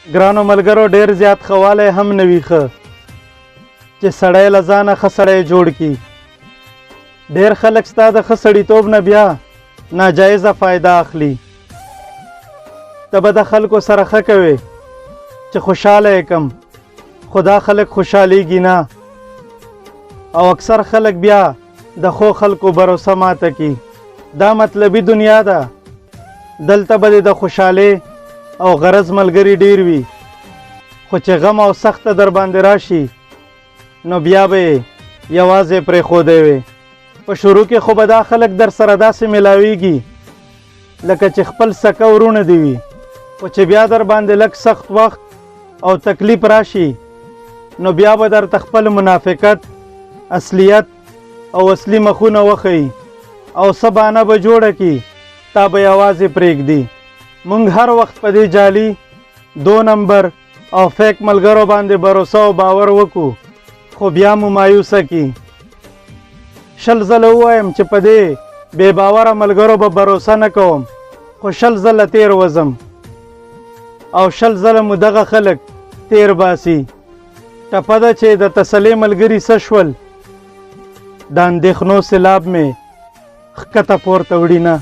ګرانو ملګرو ډېر زیات ښه والی هم نه وي ښه چې سړی له ځانه ښه سړی جوړ کړي. ډېر خلک ستا د ښه سړیتوب نه بیا ناجایزه فایده اخلي. ته به د خلکو سره ښه کوې چې خوشحاله یې کم، خو دا خلک خوشحالیږي نه، او اکثر خلک بیا د ښو خلکو بروسه ماته کړي. دا مطلبي دنیا ده، دلته به د خوشحالۍ او غرض ملګري ډیر وي، خو چې غم او سخته در باندې راشي نو بیا به یې یوازې پرېښودی وي. په شروع کې خو به دا خلک در سره داسې میلاویږي لکه چې خپل سکه ورونه دي وي، خو چې بیا در باندې لږ سخت وخت او تکلیف راشي نو بیا به درته خپل منافقت، اصلیت او اصلي مخونه وښیي او څه بانه به جوړه کړي، تا به یوازې پرېږدي. مونږ هر وخت په دې جعلي 2 نمبر او فیک ملګرو باندې بروسه او باور وکړو، خو بیا مو مایوسه کړي. 100 ځله ووایم چې په دې بې باوره ملګرو به بروسه نه کوم، خو 100 ځله تیر وځم او 100 ځله مو دغه خلک تیر باسي. ټپه ده چې د تسلۍ ملګري څه شول، د اندېښنو سیلاب مې ښکته پورته وړي نه.